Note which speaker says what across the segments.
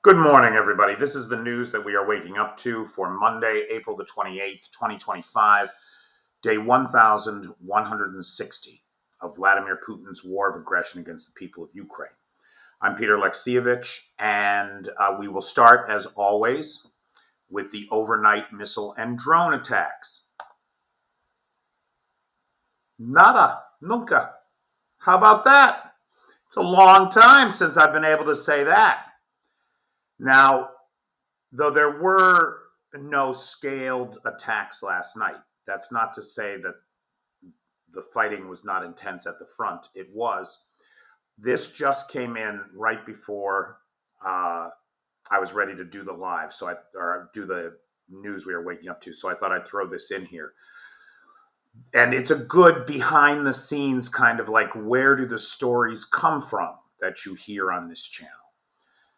Speaker 1: Good morning, everybody. This is the news that we are waking up to for Monday, April the 28th, 2025, day 1160 of Vladimir Putin's war of aggression against the people of Ukraine. I'm Peter Alexievich, and we will start, as always, with the overnight missile and drone attacks. Nada, nunca. How about that? It's a long time since I've been able to say that. Now, though there were no scaled attacks last night, that's not to say that the fighting was not intense at the front. It was. This just came in right before I was ready to do the live, or do the news we are waking up to. So I thought I'd throw this in here. And it's a good behind the scenes kind of like, where do the stories come from that you hear on this channel?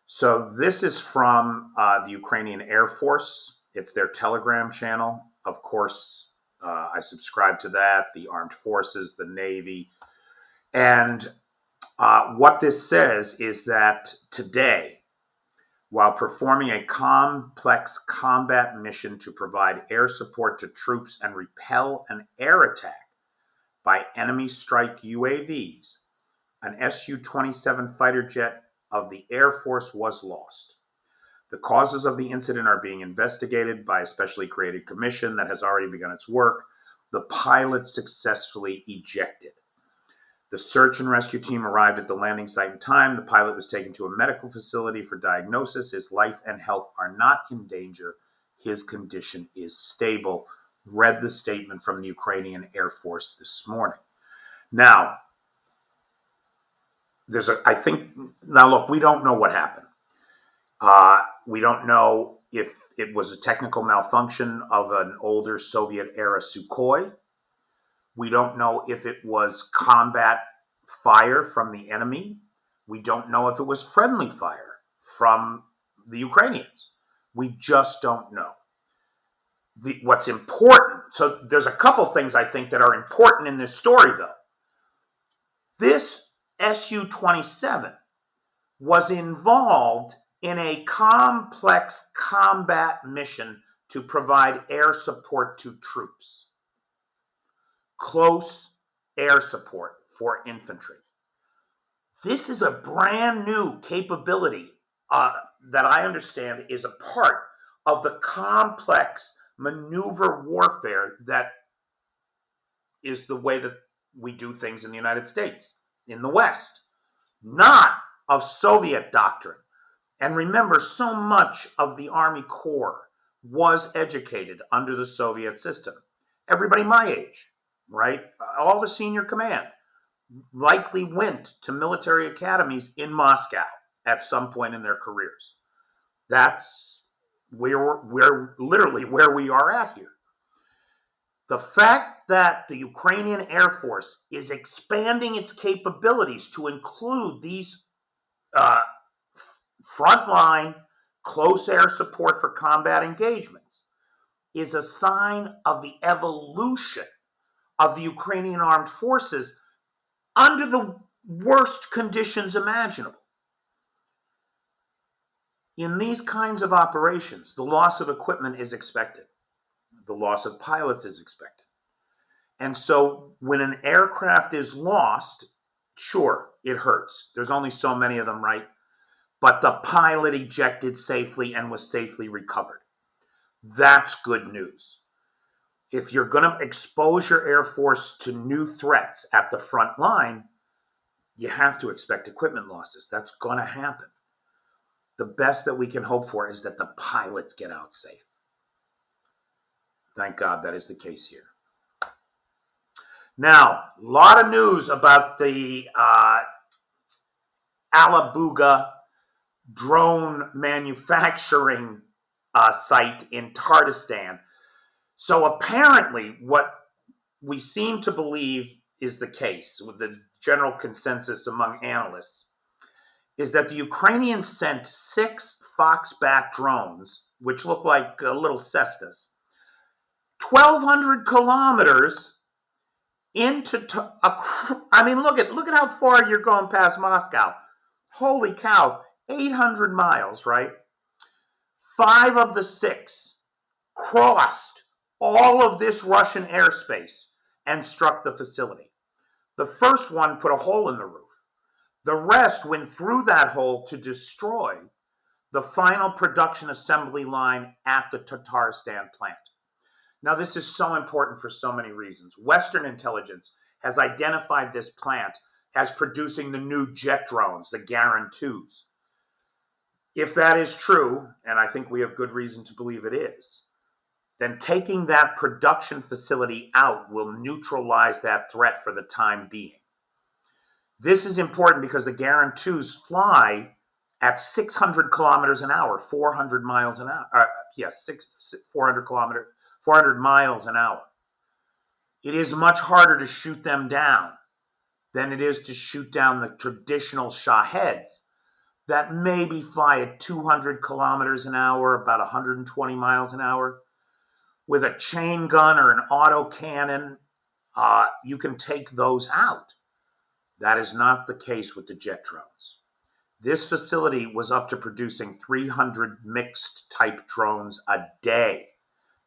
Speaker 1: So this is from the Ukrainian Air Force. It's their Telegram channel. Of course, I subscribe to that, the Armed Forces, the Navy. And what this says is that today, while performing a complex combat mission to provide air support to troops and repel an air attack by enemy strike UAVs, an Su-27 fighter jet of the Air Force was lost. The causes of the incident are being investigated by a specially created commission that has already begun its work. The pilot successfully ejected. The search and rescue team arrived at the landing site in time. The pilot was taken to a medical facility for diagnosis. His life and health are not in danger. His condition is stable. Read the statement from the Ukrainian Air Force this morning. Now, look, we don't know what happened. We don't know if it was a technical malfunction of an older Soviet-era Sukhoi. We don't know if it was combat fire from the enemy. We don't know if it was friendly fire from the Ukrainians. We just don't know. What's important, so there's a couple things I think that are important in this story, though. This Su-27 was involved in a complex combat mission to provide air support to troops. Close air support for infantry. This is a brand new capability that I understand is a part of the complex maneuver warfare that is the way that we do things in the United States, in the West, not of Soviet doctrine. And remember, so much of the Army Corps was educated under the Soviet system. Everybody my age, right? All the senior command likely went to military academies in Moscow at some point in their careers. That's literally where we are at here. The fact that the Ukrainian Air Force is expanding its capabilities to include these frontline close air support for combat engagements is a sign of the evolution of the Ukrainian armed forces under the worst conditions imaginable. In these kinds of operations, the loss of equipment is expected. The loss of pilots is expected. And so when an aircraft is lost, sure, it hurts. There's only so many of them, right? But the pilot ejected safely and was safely recovered. That's good news. If you're going to expose your Air Force to new threats at the front line, you have to expect equipment losses. That's going to happen. The best that we can hope for is that the pilots get out safe. Thank God that is the case here. Now, a lot of news about the Alabuga drone manufacturing site in Tatarstan. So apparently what we seem to believe is the case with the general consensus among analysts is that the Ukrainians sent 6 Foxbat drones, which look like little Cessnas, 1,200 kilometers into, look at how far you're going past Moscow. Holy cow, 800 miles, right? 5 of the 6 crossed all of this Russian airspace and struck the facility. The first one put a hole in the roof. The rest went through that hole to destroy the final production assembly line at the Tatarstan plant. Now, this is so important for so many reasons. Western intelligence has identified this plant as producing the new jet drones, the Garan 2s. If that is true, and I think we have good reason to believe it is, then taking that production facility out will neutralize that threat for the time being. This is important because the Garan 2s fly at 600 kilometers an hour, 400 miles an hour. 400 miles an hour. It is much harder to shoot them down than it is to shoot down the traditional Shaheds that maybe fly at 200 kilometers an hour, about 120 miles an hour. With a chain gun or an auto cannon, you can take those out. That is not the case with the jet drones. This facility was up to producing 300 mixed type drones a day,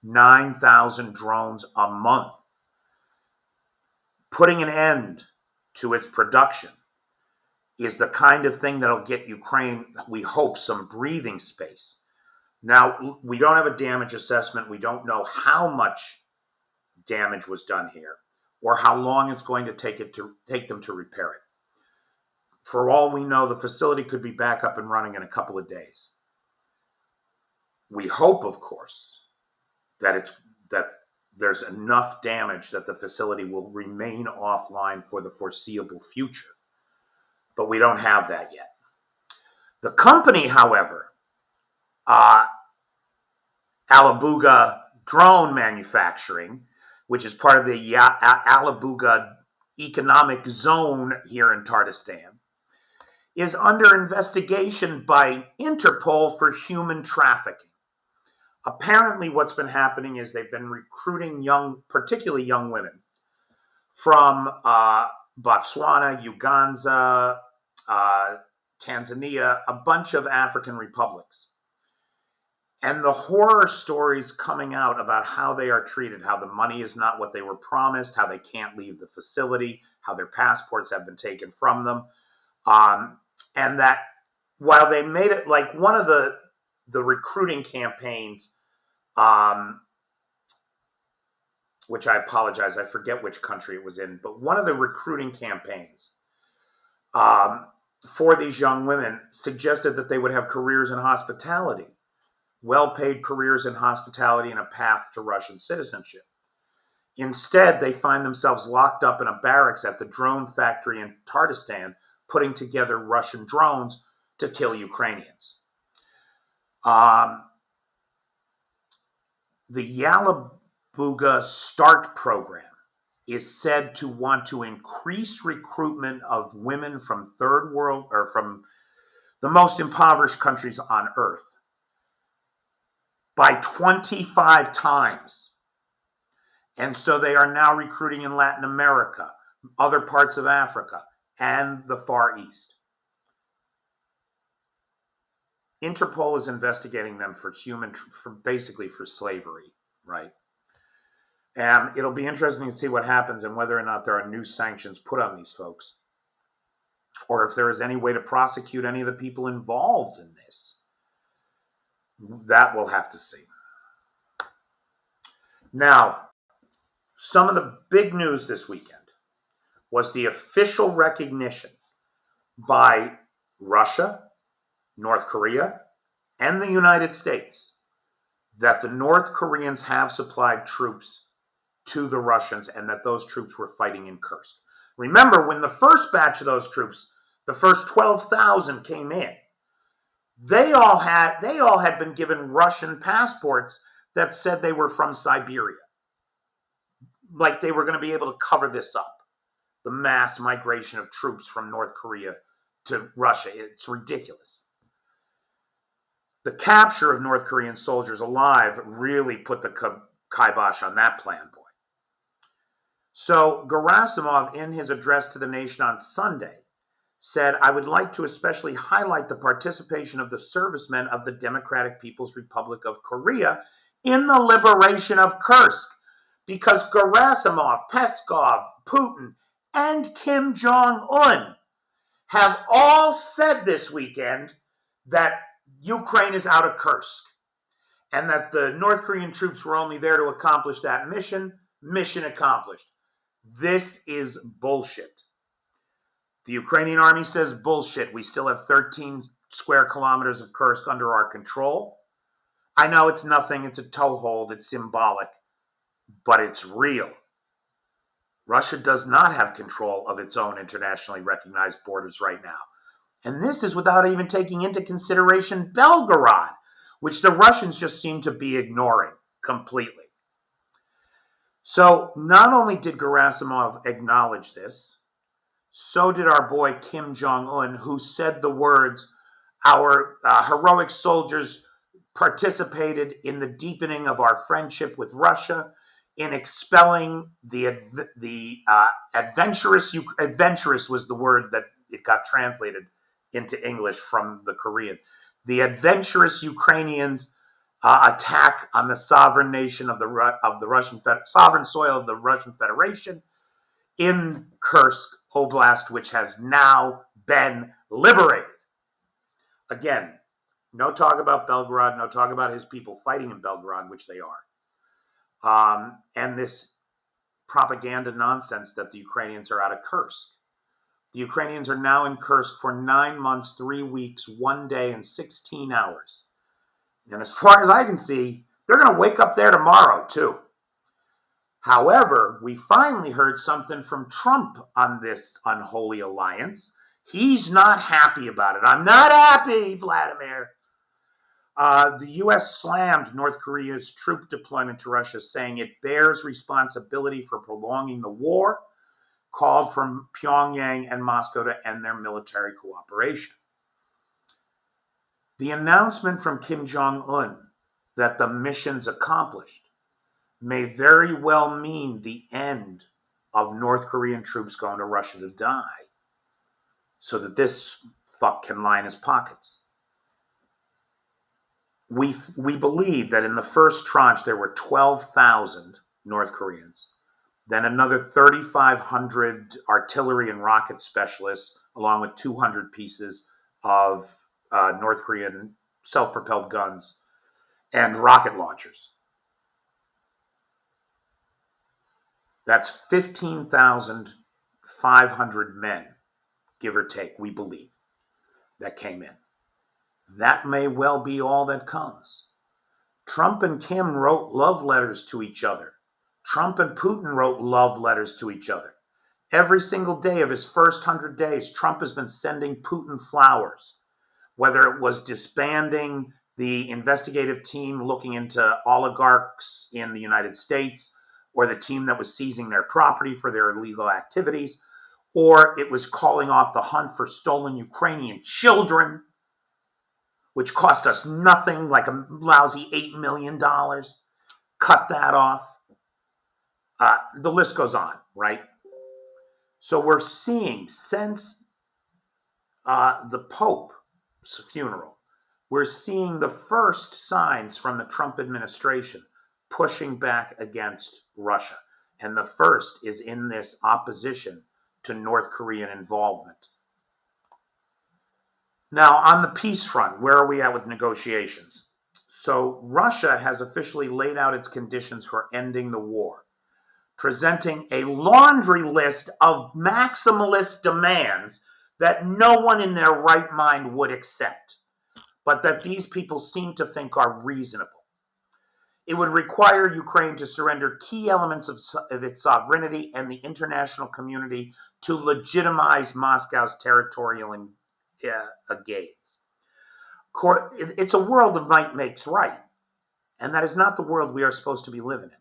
Speaker 1: 9,000 drones a month. Putting an end to its production is the kind of thing that'll get Ukraine, we hope, some breathing space. Now, we don't have a damage assessment. We don't know how much damage was done here or how long it's going to take them to repair it. For all we know, the facility could be back up and running in a couple of days. We hope, of course, that there's enough damage that the facility will remain offline for the foreseeable future. But we don't have that yet. The company, however, Alabuga Drone Manufacturing, which is part of the Alabuga Economic Zone here in Tatarstan, is under investigation by Interpol for human trafficking. Apparently, what's been happening is they've been recruiting particularly young women from Botswana, Uganda, Tanzania, a bunch of African republics. And the horror stories coming out about how they are treated, how the money is not what they were promised, how they can't leave the facility, how their passports have been taken from them. And that while they made it, like one of the recruiting campaigns, which I apologize, I forget which country it was in, but one of the recruiting campaigns for these young women suggested that they would have careers in hospitality, well-paid careers in hospitality and a path to Russian citizenship. Instead, they find themselves locked up in a barracks at the drone factory in Tatarstan, putting together Russian drones to kill Ukrainians. The Yalabuga START program is said to want to increase recruitment of women from third world or from the most impoverished countries on earth by 25 times. And so they are now recruiting in Latin America, other parts of Africa, and the Far East. Interpol is investigating them for basically for slavery, right? And it'll be interesting to see what happens and whether or not there are new sanctions put on these folks, or if there is any way to prosecute any of the people involved in this. That we'll have to see. Now, some of the big news this weekend was the official recognition by Russia, North Korea, and the United States that the North Koreans have supplied troops to the Russians and that those troops were fighting in Kursk. Remember, when the first batch of those troops, the first 12,000 came in, they all had been given Russian passports that said they were from Siberia. Like they were going to be able to cover this up, the mass migration of troops from North Korea to Russia. It's ridiculous. The capture of North Korean soldiers alive really put the kibosh on that plan, boy. So Gerasimov, in his address to the nation on Sunday, said, "I would like to especially highlight the participation of the servicemen of the Democratic People's Republic of Korea in the liberation of Kursk, because Gerasimov, Peskov, Putin, and Kim Jong-un have all said this weekend that Ukraine is out of Kursk and that the North Korean troops were only there to accomplish that mission. Mission accomplished." This is bullshit. The Ukrainian army says bullshit. We still have 13 square kilometers of Kursk under our control. I know it's nothing. It's a toehold. It's symbolic, but it's real. Russia does not have control of its own internationally recognized borders right now. And this is without even taking into consideration Belgorod, which the Russians just seem to be ignoring completely. So not only did Gerasimov acknowledge this, so did our boy Kim Jong-un, who said the words, "Our heroic soldiers participated in the deepening of our friendship with Russia, in expelling the adventurous was the word that it got translated into English from the Korean. The adventurous Ukrainians attack on the sovereign nation of the Russian sovereign soil of the Russian Federation in Kursk Oblast, which has now been liberated." Again, no talk about Belgorod, no talk about his people fighting in Belgorod, which they are. And this propaganda nonsense that the Ukrainians are out of Kursk. The Ukrainians are now in Kursk for 9 months, 3 weeks, 1 day, and 16 hours. And as far as I can see, they're going to wake up there tomorrow, too. However, we finally heard something from Trump on this unholy alliance. He's not happy about it. "I'm not happy, Vladimir." The U.S. slammed North Korea's troop deployment to Russia, saying it bears responsibility for prolonging the war, called for Pyongyang and Moscow to end their military cooperation. The announcement from Kim Jong-un that the mission's accomplished may very well mean the end of North Korean troops going to Russia to die, so that this fuck can line his pockets. We believe that in the first tranche there were 12,000 North Koreans, then another 3,500 artillery and rocket specialists, along with 200 pieces of North Korean self-propelled guns and rocket launchers. That's 15,500 men, give or take, we believe, that came in. That may well be all that comes. Trump and Kim wrote love letters to each other. Trump and Putin wrote love letters to each other. Every single day of his first 100 days, Trump has been sending Putin flowers, whether it was disbanding the investigative team looking into oligarchs in the United States, or the team that was seizing their property for their illegal activities, or it was calling off the hunt for stolen Ukrainian children, which cost us nothing, like a lousy $8 million. Cut that off. The list goes on, right? So we're seeing, since the Pope's funeral, we're seeing the first signs from the Trump administration pushing back against Russia. And the first is in this opposition to North Korean involvement. Now, on the peace front, where are we at with negotiations? So Russia has officially laid out its conditions for ending the war, presenting a laundry list of maximalist demands that no one in their right mind would accept, but that these people seem to think are reasonable. It would require Ukraine to surrender key elements of its sovereignty and the international community to legitimize Moscow's territorial gains. It's a world of might makes right, and that is not the world we are supposed to be living in.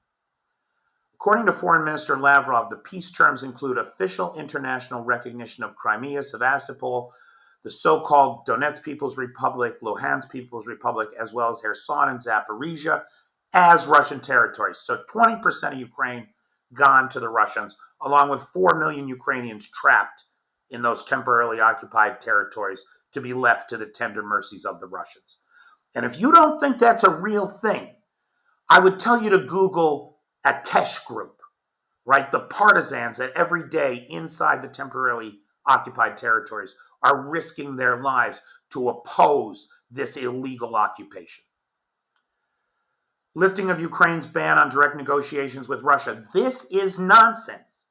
Speaker 1: According to Foreign Minister Lavrov, the peace terms include official international recognition of Crimea, Sevastopol, the so-called Donetsk People's Republic, Luhansk People's Republic, as well as Kherson and Zaporizhia as Russian territories. So 20% of Ukraine gone to the Russians, along with 4 million Ukrainians trapped in those temporarily occupied territories to be left to the tender mercies of the Russians. And if you don't think that's a real thing, I would tell you to Google a Tesh group, right? The partisans that every day inside the temporarily occupied territories are risking their lives to oppose this illegal occupation. Lifting of Ukraine's ban on direct negotiations with Russia. This is nonsense.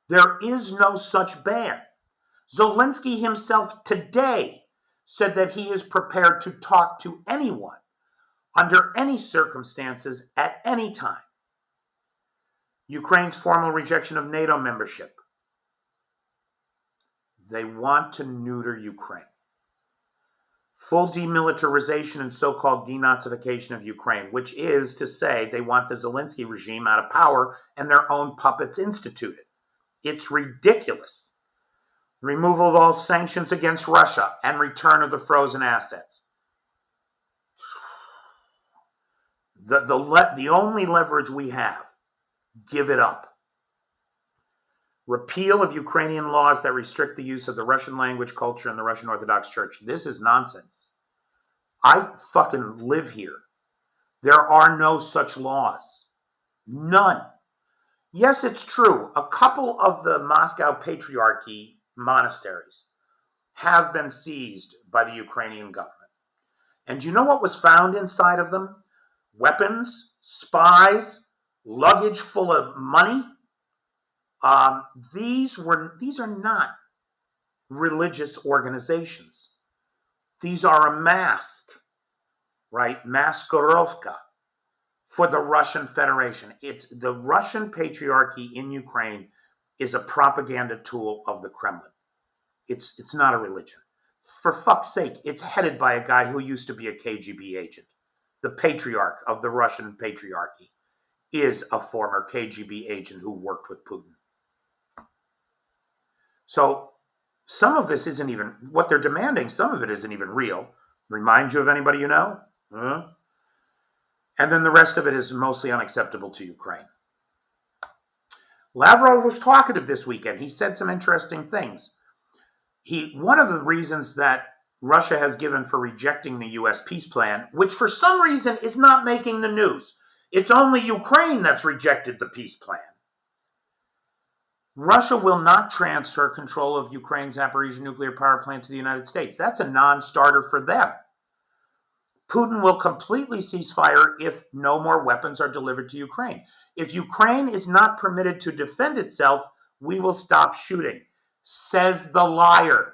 Speaker 1: There is no such ban. Zelensky himself today said that he is prepared to talk to anyone under any circumstances at any time. Ukraine's formal rejection of NATO membership. They want to neuter Ukraine. Full demilitarization and so-called denazification of Ukraine, which is to say they want the Zelensky regime out of power and their own puppets instituted. It's ridiculous. Removal of all sanctions against Russia and return of the frozen assets. The only leverage we have, give it up. Repeal of Ukrainian laws that restrict the use of the Russian language, culture, and the Russian Orthodox Church. This is nonsense. I fucking live here. There are no such laws. None. Yes, it's true. A couple of the Moscow Patriarchy monasteries have been seized by the Ukrainian government. And do you know what was found inside of them? Weapons, spies, luggage full of money. These are not religious organizations. These are a mask, right? Maskirovka for the Russian Federation. It's the Russian Patriarchy in Ukraine is a propaganda tool of the Kremlin. It's not a religion. For fuck's sake, it's headed by a guy who used to be a KGB agent. The patriarch of the Russian Patriarchy is a former KGB agent who worked with Putin. So some of this isn't even, what they're demanding, some of it isn't even real. Remind you of anybody you know? And then the rest of it is mostly unacceptable to Ukraine. Lavrov was talkative this weekend. He said some interesting things. One of the reasons that Russia has given for rejecting the U.S. peace plan, which for some reason is not making the news. It's only Ukraine that's rejected the peace plan. Russia will not transfer control of Ukraine's Zaporizhzhia nuclear power plant to the United States. That's a non-starter for them. Putin will completely cease fire if no more weapons are delivered to Ukraine. If Ukraine is not permitted to defend itself, we will stop shooting, says the liar.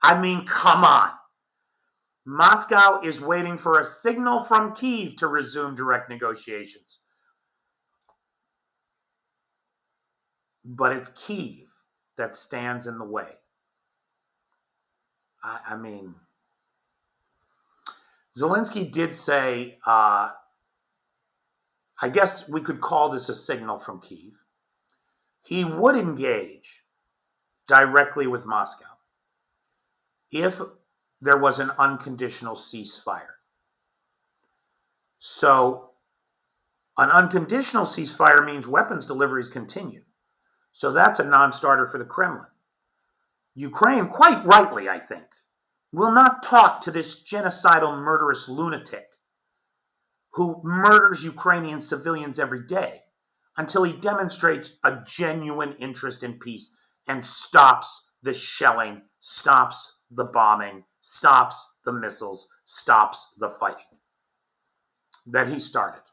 Speaker 1: I mean, come on. Moscow is waiting for a signal from Kyiv to resume direct negotiations. But it's Kyiv that stands in the way. I mean, Zelensky did say, I guess we could call this a signal from Kyiv. He would engage directly with Moscow if there was an unconditional ceasefire. So an unconditional ceasefire means weapons deliveries continue. So that's a non-starter for the Kremlin. Ukraine, quite rightly, I think, will not talk to this genocidal, murderous lunatic who murders Ukrainian civilians every day until he demonstrates a genuine interest in peace and stops the shelling, stops the bombing, stops the missiles, stops the fighting that he started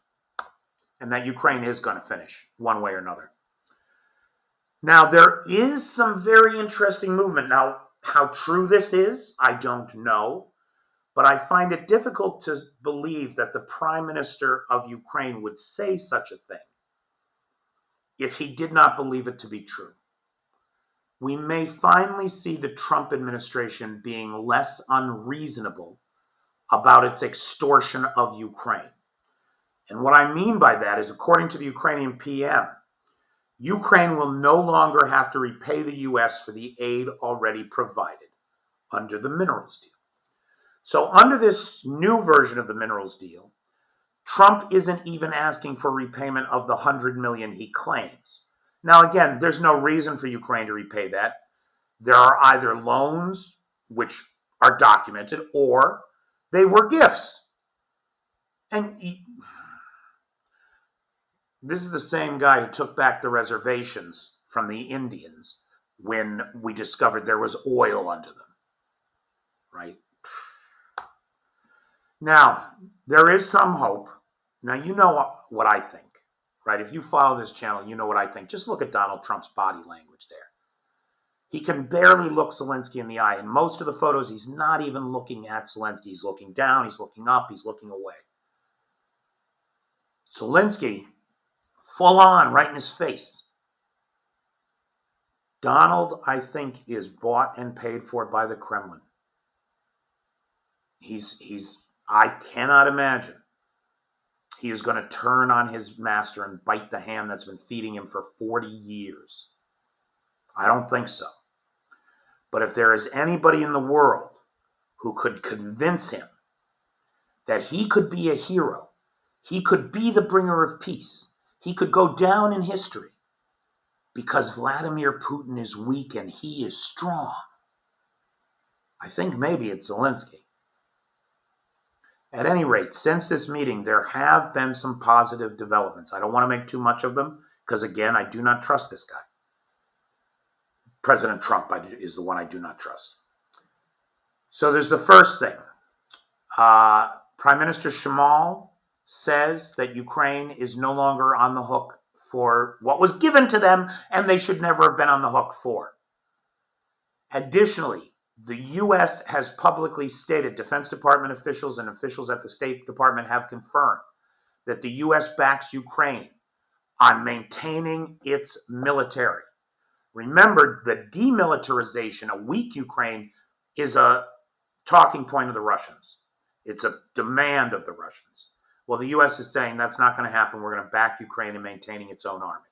Speaker 1: and that Ukraine is going to finish one way or another. Now, there is some very interesting movement. Now, how true this is, I don't know, but I find it difficult to believe that the Prime Minister of Ukraine would say such a thing if he did not believe it to be true. We may finally see the Trump administration being less unreasonable about its extortion of Ukraine. And what I mean by that is, according to the Ukrainian PM, Ukraine will no longer have to repay the U.S. for the aid already provided under the minerals deal. So under this new version of the minerals deal, Trump isn't even asking for repayment of the $100 million he claims. Now, again, there's no reason for Ukraine to repay that. There are either loans, which are documented, or they were gifts. And this is the same guy who took back the reservations from the Indians when we discovered there was oil under them, right? Now, there is some hope. Now, you know what I think, right? If you follow this channel, you know what I think. Just look at Donald Trump's body language there. He can barely look Zelensky in the eye. In most of the photos, he's not even looking at Zelensky. He's looking down, he's looking up, he's looking away. Zelensky, full on, right in his face. Donald, I think, is bought and paid for by the Kremlin. I cannot imagine he is going to turn on his master and bite the hand that's been feeding him for 40 years. I don't think so. But if there is anybody in the world who could convince him that he could be a hero, he could be the bringer of peace, he could go down in history because Vladimir Putin is weak and he is strong, I think maybe it's Zelensky. At any rate, since this meeting, there have been some positive developments. I don't want to make too much of them because, again, I do not trust this guy. President Trump is the one I do not trust. So there's the first thing. Prime Minister Shimon says that Ukraine is no longer on the hook for what was given to them, and they should never have been on the hook for. Additionally, the U.S. has publicly stated, Defense Department officials and officials at the State Department have confirmed that the U.S. backs Ukraine on maintaining its military. Remember, the demilitarization, a weak Ukraine, is a talking point of the Russians. It's a demand of the Russians. Well, the U.S. is saying that's not going to happen. We're going to back Ukraine in maintaining its own army.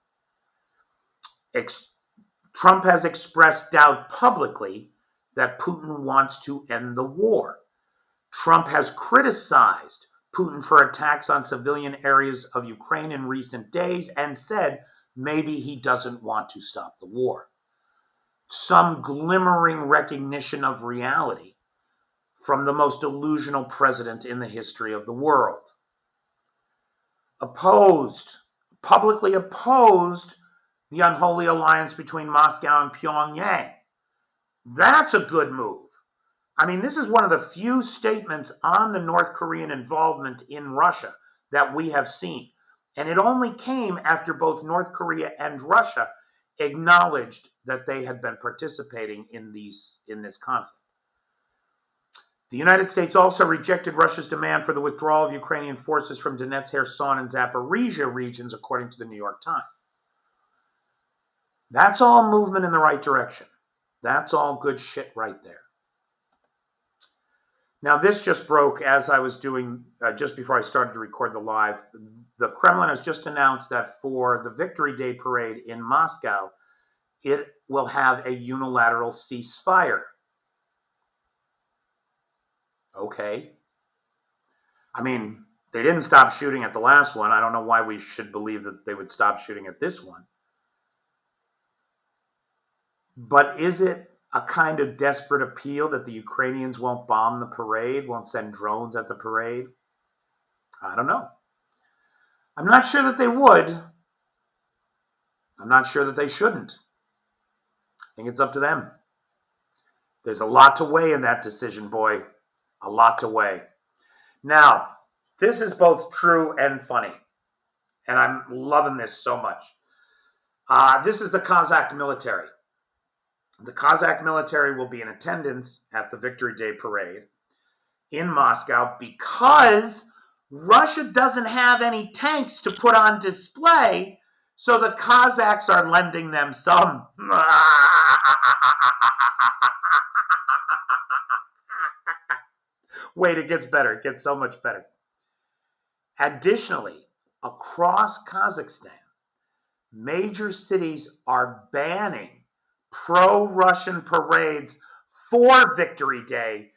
Speaker 1: Trump has expressed doubt publicly that Putin wants to end the war. Trump has criticized Putin for attacks on civilian areas of Ukraine in recent days and said maybe he doesn't want to stop the war. Some glimmering recognition of reality from the most delusional president in the history of the world. Publicly opposed the unholy alliance between Moscow and Pyongyang. That's a good move. I mean, this is one of the few statements on the North Korean involvement in Russia that we have seen. And it only came after both North Korea and Russia acknowledged that they had been participating in this conflict. The United States also rejected Russia's demand for the withdrawal of Ukrainian forces from Donetsk, Kherson, and Zaporizhia regions, according to the New York Times. That's all movement in the right direction. That's all good shit right there. Now, this just broke as I was doing, just before I started to record the live. The Kremlin has just announced that for the Victory Day parade in Moscow, it will have a unilateral ceasefire. Okay. I mean, they didn't stop shooting at the last one. I don't know why we should believe that they would stop shooting at this one. But is it a kind of desperate appeal that the Ukrainians won't bomb the parade, won't send drones at the parade? I don't know. I'm not sure that they would. I'm not sure that they shouldn't. I think it's up to them. There's a lot to weigh in that decision, boy. A lot to weigh. Now, this is both true and funny. And I'm loving this so much. This is the Kazakh military. The Kazakh military will be in attendance at the Victory Day parade in Moscow because Russia doesn't have any tanks to put on display, so the Kazakhs are lending them some. Wait, it gets better. It gets so much better. Additionally, across Kazakhstan, major cities are banning pro-Russian parades for Victory Day,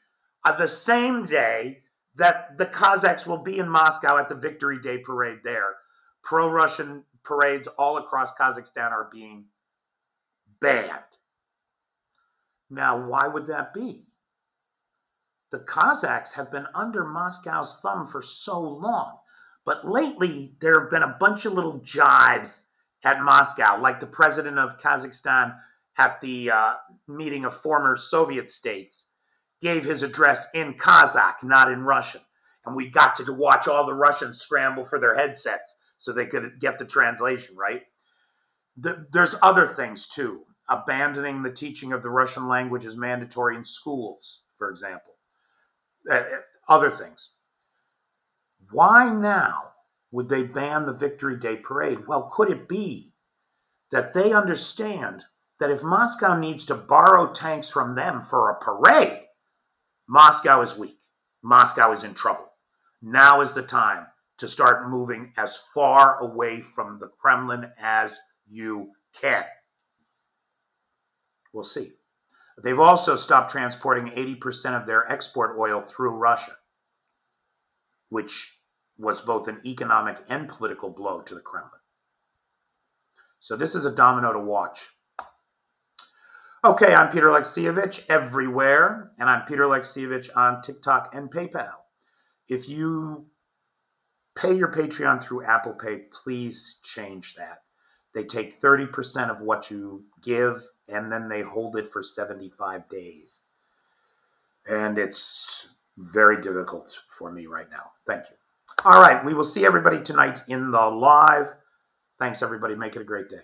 Speaker 1: the same day that the Kazakhs will be in Moscow at the Victory Day parade there. Pro-Russian parades all across Kazakhstan are being banned. Now, why would that be? The Cossacks have been under Moscow's thumb for so long. But lately, there have been a bunch of little jibes at Moscow, like the president of Kazakhstan at the meeting of former Soviet states gave his address in Kazakh, not in Russian. And we got to watch all the Russians scramble for their headsets so they could get the translation, right? There's other things too. Abandoning the teaching of the Russian language is mandatory in schools, for example. Other things. Why now would they ban the Victory Day parade? Well, could it be that they understand that if Moscow needs to borrow tanks from them for a parade, Moscow is weak. Moscow is in trouble. Now is the time to start moving as far away from the Kremlin as you can. We'll see. They've also stopped transporting 80% of their export oil through Russia, which was both an economic and political blow to the Kremlin. So this is a domino to watch. Okay, I'm Peter Alexievich everywhere, and I'm Peter Alexievich on TikTok and PayPal. If you pay your Patreon through Apple Pay, please change that. They take 30% of what you give, and then they hold it for 75 days. And it's very difficult for me right now. Thank you. All right, we will see everybody tonight in the live. Thanks, everybody. Make it a great day.